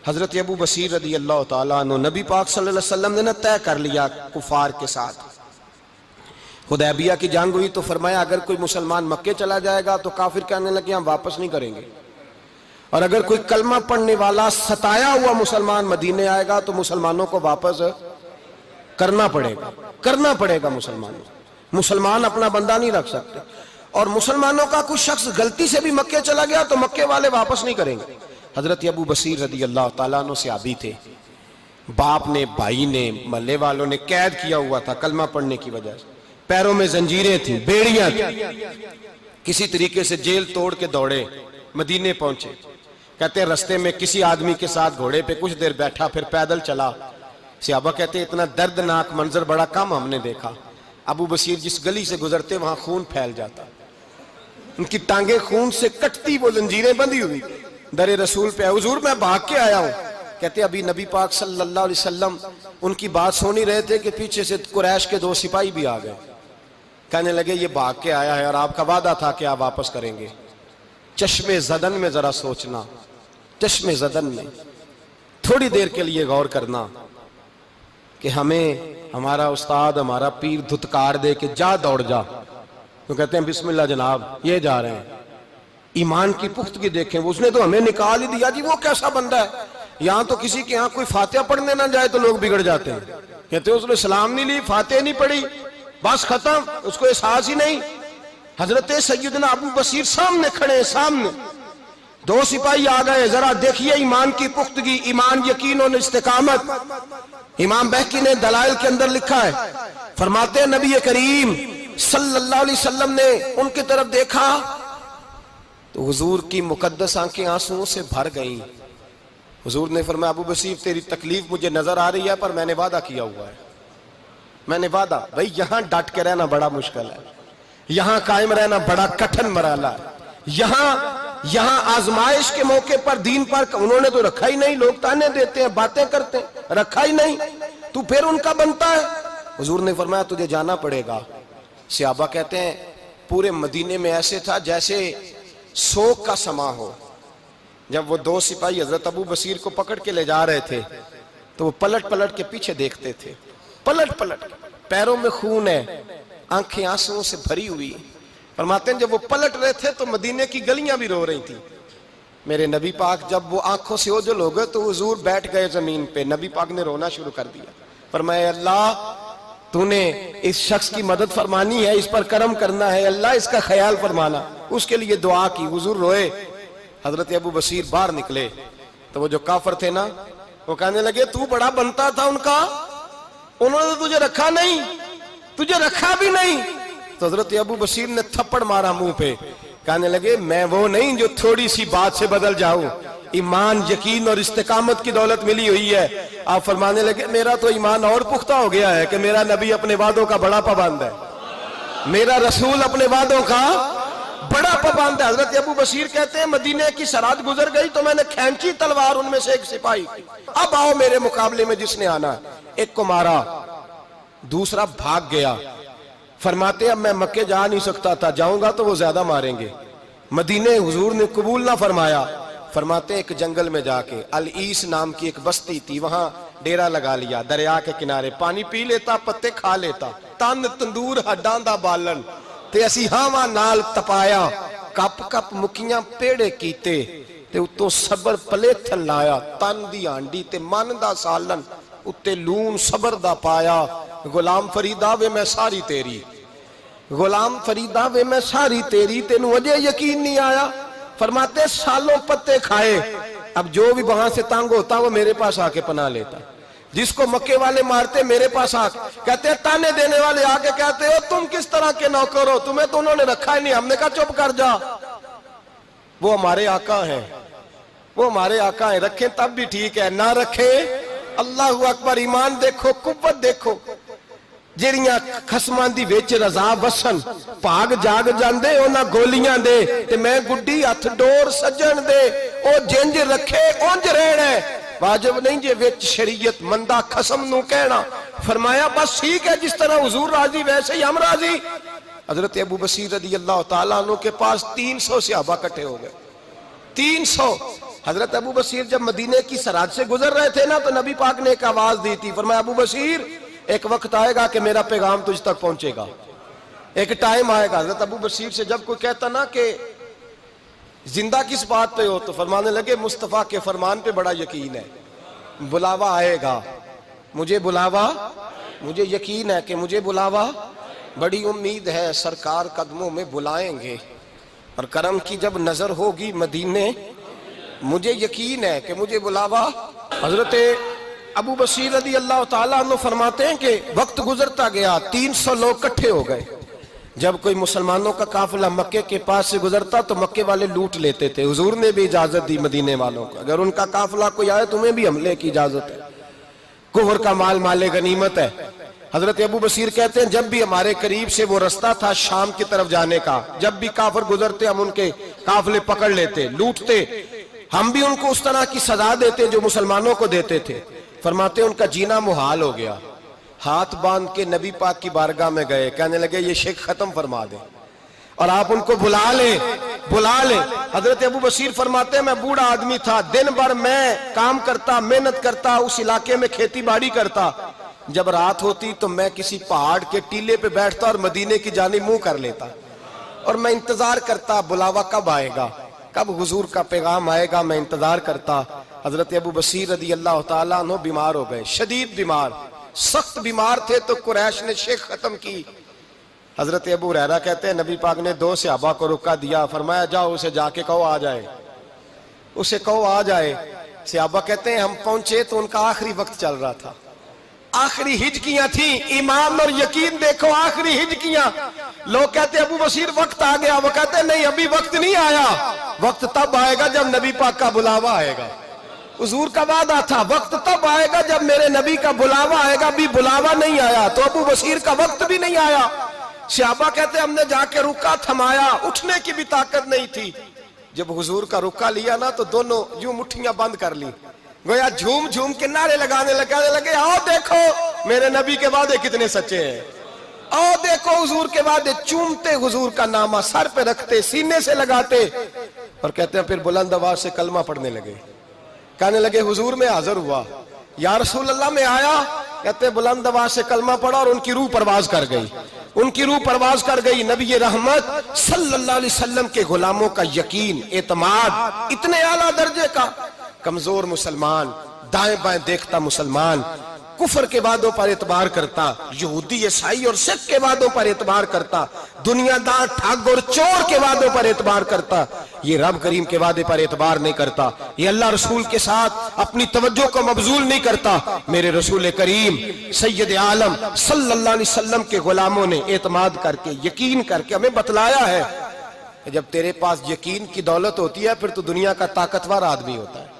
حضرت ابو بصیر رضی اللہ تعالیٰ عنہ نبی پاک صلی اللہ علیہ وسلم نے طے کر لیا کفار کے ساتھ. حدیبیہ کی جنگ ہوئی تو فرمایا اگر کوئی مسلمان مکے چلا جائے گا تو کافر کہنے لگے ہم واپس نہیں کریں گے، اور اگر کوئی کلمہ پڑھنے والا ستایا ہوا مسلمان مدینے آئے گا تو مسلمانوں کو واپس کرنا پڑے گا. مسلمان اپنا بندہ نہیں رکھ سکتے، اور مسلمانوں کا کوئی شخص غلطی سے بھی مکے چلا گیا تو مکے والے واپس نہیں کریں گے. حضرت ابو بصیر رضی اللہ تعالیٰ عنہ صحابی تھے، باپ نے، بھائی نے، محلے والوں نے قید کیا ہوا تھا کلمہ پڑھنے کی وجہ سے، پیروں میں زنجیریں تھیں، بیڑیاں تھیں. کسی طریقے سے جیل توڑ کے دوڑے مدینے پہنچے. کہتے ہیں رستے میں کسی آدمی کے ساتھ گھوڑے پہ کچھ دیر بیٹھا پھر پیدل چلا. صحابہ کہتے ہیں اتنا دردناک منظر بڑا کم ہم نے دیکھا. ابو بصیر جس گلی سے گزرتے وہاں خون پھیل جاتا، ان کی ٹانگیں خون سے کٹتی، وہ زنجیریں بندھی ہوئی. در رسول پہ حضور میں بھاگ کے آیا ہوں. کہتے ابھی نبی پاک صلی اللہ علیہ وسلم ان کی بات سن ہی رہے تھے کہ پیچھے سے قریش کے 2 سپاہی بھی آ گئے. کہنے لگے یہ بھاگ کے آیا ہے اور آپ کا وعدہ تھا کہ آپ واپس کریں گے. چشم زدن میں ذرا سوچنا، چشم زدن میں تھوڑی دیر کے لیے غور کرنا کہ ہمیں ہمارا استاد، ہمارا پیر دھتکار دے کہ جا دوڑ جا، تو کہتے ہیں بسم اللہ جناب یہ جا رہے ہیں. ایمان کی پختگی دیکھیں، اس نے تو ہمیں نکال ہی دیا جی. وہ کیسا بندہ ہے، یہاں تو کسی کے یہاں کوئی فاتحہ پڑھنے نہ جائے تو لوگ بگڑ جاتے ہیں. کہتے ہیں اس نے سلام نہیں لی، فاتحہ نہیں پڑھی، بس ختم، اس کو احساس ہی نہیں. حضرت سیدنا ابو بصیر سامنے کھڑے، سامنے 2 سپاہی آ گئے. ذرا دیکھیے ایمان کی پختگی، ایمان، یقین اور استقامت. امام بہقی نے دلائل کے اندر لکھا ہے، فرماتے ہیں نبی کریم صلی اللہ علیہ وسلم نے ان کی طرف دیکھا تو حضور کی مقدس آنکھیں آنسوؤں سے بھر گئیں. حضور نے فرمایا ابو بصیر تیری تکلیف مجھے نظر آ رہی ہے پر میں نے وعدہ کیا ہوا ہے. میں نے وعدہ، بھئی یہاں ڈٹ کے رہنا بڑا مشکل ہے، یہاں قائم رہنا بڑا کٹھن مرحلہ ہے. یہاں آزمائش کے موقع پر دین پر انہوں نے تو رکھا ہی نہیں. لوگ تانے دیتے ہیں، باتیں کرتے ہیں، رکھا ہی نہیں، تو پھر ان کا بنتا ہے. حضور نے فرمایا تجھے جانا پڑے گا. صحابہ کہتے ہیں پورے مدینے میں ایسے تھا جیسے سوگ کا سما ہو. جب وہ 2 سپاہی حضرت ابو بصیر کو پکڑ کے لے جا رہے تھے تو وہ پلٹ پلٹ کے پیچھے دیکھتے تھے، پلٹ پلٹ، پیروں میں خون ہے، آنکھیں آنسوؤں سے بھری ہوئی. فرماتے ہیں جب وہ پلٹ رہے تھے تو مدینے کی گلیاں بھی رو رہی تھیں. میرے نبی پاک جب وہ آنکھوں سے اوجھل ہو گئے تو حضور بیٹھ گئے زمین پہ. نبی پاک نے رونا شروع کر دیا. فرمایا اللہ تو نے اس شخص کی مدد فرمانی ہے، اس پر کرم کرنا ہے، اللہ اس کا خیال فرمانا. اس کے لیے دعا کی. حضور روئے. حضرت ابو بصیر باہر نکلے تو وہ جو کافر تھے نا وہ کہنے لگے تو بڑا بنتا تھا ان کا، انہوں نے تجھے رکھا نہیں، تجھے رکھا بھی نہیں. تو حضرت ابو بصیر نے تھپڑ مارا منہ پہ. کہنے لگے میں وہ نہیں جو تھوڑی سی بات سے بدل جاؤں. ایمان، یقین اور استقامت کی دولت ملی ہوئی ہے. آپ فرمانے لگے میرا تو ایمان اور پختہ ہو گیا ہے کہ میرا نبی اپنے وعدوں کا بڑا پابند ہے، میرا رسول اپنے وعدوں کا بڑا پابند ہے. حضرت ابو بصیر کہتے ہیں مدینے کی سرحد گزر گئی تو میں نے کھینچی تلوار ان میں سے ایک سپاہی، اب آؤ میرے مقابلے میں جس نے آنا. ایک کو مارا، دوسرا بھاگ گیا. فرماتے اب میں مکے جا نہیں سکتا تھا، جاؤں گا تو وہ زیادہ ماریں گے. مدینے حضور نے قبول نہ فرمایا. فرماتے ایک جنگل میں جا کے العیس نام کی ایک بستی تھی، وہاں ڈیرا لگا لیا. دریا کے کنارے پانی پی لیتا، پتے کھا لیتا. تن تندور ہڈاں دا بالن تے اسی ہاواں نال تپایا. کپ کپ مکیاں پیڑے کیتے تے اتوں صبر پلیتھن لایا. تن دی ہانڈی تے من دا سالن اتے لون صبر دا پایا. غلام فریدا وے میں ساری تیری، غلام فریدا وے میں ساری تیری، تینوں اجے یقین نہیں آیا. فرماتے سالوں پتے کھائے. اب جو بھی وہاں سے تنگ ہوتا وہ میرے پاس آ کے پناہ لیتا. جس کو مکے والے مارتے میرے پاس آ کہتے ہیں، تانے دینے والے آ کے کہتے ہو تم کس طرح کے نوکر ہو، تمہیں تو انہوں نے رکھا ہی نہیں. ہم نے کہا چپ کر جا، وہ ہمارے آقا ہیں، وہ ہمارے آقا ہیں. رکھیں تب بھی ٹھیک ہے، نہ رکھیں اللہ اکبر. ایمان دیکھو، قوت دیکھو. جیڑیاں خسماں دی وچ رضا وسن پاگ جاگ جاندے انہاں گولیاں دے تے میں گڈی ہتھ ڈور سجن دے. او جنج رکھے اونج رہنا ہے، واجب نہیں جے وچ شریعت مندہ خسم نو کہنا. فرمایا بس ٹھیک ہے، جس طرح حضور راضی ویسے ہی ہم راضی. حضرت ابو بصیر رضی اللہ تعالیٰ عنہ کے پاس 300 صحابہ کٹھے ہو گئے. 300 حضرت ابو بصیر جب مدینے کی سرحد سے گزر رہے تھے نا تو نبی پاک نے ایک آواز دی تھی، فرمایا ابو بصیر ایک وقت آئے گا کہ میرا پیغام تجھ تک پہنچے گا، ایک ٹائم آئے گا۔ حضرت ابو بصیر سے جب کوئی کہتا نا کہ زندہ کس بات پہ ہو تو فرمانے لگے مصطفیٰ کے فرمان پہ بڑا یقین ہے، بلاوا آئے گا، مجھے بلاوا، مجھے یقین ہے کہ مجھے بلاوا، بڑی امید ہے سرکار قدموں میں بلائیں گے اور کرم کی جب نظر ہوگی مدینے، مجھے یقین ہے کہ مجھے بلاوا۔ حضرت ابو بصیر رضی اللہ تعالیٰ عنہ فرماتے ہیں کہ وقت گزرتا گیا، 300 لوگ کٹھے ہو گئے۔ جب کوئی مسلمانوں کا قافلہ مکے کے پاس سے گزرتا تو مکے والے لوٹ لیتے تھے۔ حضور نے بھی اجازت دی مدینے والوں کو، اگر ان کا قافلہ کوئی آئے تمہیں بھی حملے کی اجازت ہے، کفر کا مال مال غنیمت ہے۔ حضرت ابو بصیر کہتے ہیں جب بھی ہمارے قریب سے وہ رستہ تھا شام کی طرف جانے کا، جب بھی کافر گزرتے ہم ان کے قافلے پکڑ لیتے، لوٹتے، ہم بھی ان کو اس طرح کی سزا دیتے جو مسلمانوں کو دیتے تھے۔ فرماتے ان کا جینا محال ہو گیا، ہاتھ باندھ کے نبی پاک کی بارگاہ میں گئے، کہنے لگے یہ شک ختم فرما دیں اور آپ ان کو بلا لیں، بلا لیں۔ حضرت ابو بصیر فرماتے ہیں میں بوڑھا آدمی تھا، دن بھر میں کام کرتا، محنت کرتا، اس علاقے میں کھیتی باڑی کرتا، جب رات ہوتی تو میں کسی پہاڑ کے ٹیلے پہ بیٹھتا اور مدینے کی جانب منہ کر لیتا اور میں انتظار کرتا بلاوا کب آئے گا، کب حضور کا پیغام آئے گا، میں انتظار کرتا۔ حضرت ابو بصیر رضی اللہ تعالیٰ عنہ بیمار ہو گئے، شدید بیمار، سخت بیمار تھے تو قریش نے شیخ ختم کی۔ حضرت ابو ہریرہ کہتے ہیں نبی پاک نے 2 صحابہ کو روکا دیا، فرمایا جاؤ اسے جا کے کہو آ جائے، اسے کہو آ جائے۔ صحابہ کہتے ہیں ہم پہنچے تو ان کا آخری وقت چل رہا تھا، آخری ہجکیاں تھیں، ایمان اور یقین دیکھو، آخری ہجکیاں۔ لوگ کہتے ابو بصیر وقت آ گیا، وہ کہتے ہیں نہیں ابھی وقت نہیں آیا، وقت تب آئے گا جب نبی پاک کا بلاوا آئے گا۔ حضور کا وعدہ تھا وقت تب آئے گا جب میرے نبی کا بلاوا آئے گا، بھی بلاوا نہیں آیا تو ابو بصیر کا وقت بھی نہیں آیا۔ صحابہ کہتے ہم نے جا کے رکا، تھمایا، اٹھنے کی بھی طاقت نہیں تھی۔ جب حضور کا رکا لیا نا تو دونوں یوں مٹھیاں بند کر لی، گویا جھوم جھوم کے نعرے لگانے لگے آؤ دیکھو میرے نبی کے وعدے کتنے سچے ہیں، آؤ دیکھو حضور کے وعدے، چومتے حضور کا نامہ، سر پہ رکھتے، سینے سے لگاتے اور کہتے ہیں پھر بلند آواز سے کلمہ پڑھنے لگے، کہنے لگے حضور میں حاضر ہوا، یا رسول اللہ میں آیا، کہتے بلند آواز سے کلمہ پڑھا اور ان کی روح پرواز کر گئی، ان کی روح پرواز کر گئی۔ نبی رحمت صلی اللہ علیہ وسلم کے غلاموں کا یقین، اعتماد اتنے اعلیٰ درجے کا، کمزور مسلمان، دائیں بائیں دیکھتا مسلمان، کفر کے وعدوں پر اعتبار کرتا، یہودی عیسائی اور سکھ کے وعدوں پر اعتبار کرتا، دنیا دار ٹھگ اور چور کے وعدوں پر اعتبار کرتا، یہ رب کریم کے وعدے پر اعتبار نہیں کرتا، یہ اللہ رسول کے ساتھ اپنی توجہ کو مبذول نہیں کرتا۔ میرے رسول کریم سید عالم صلی اللہ علیہ وسلم کے غلاموں نے اعتماد کر کے، یقین کر کے ہمیں بتلایا ہے کہ جب تیرے پاس یقین کی دولت ہوتی ہے پھر تو دنیا کا طاقتور آدمی ہوتا ہے۔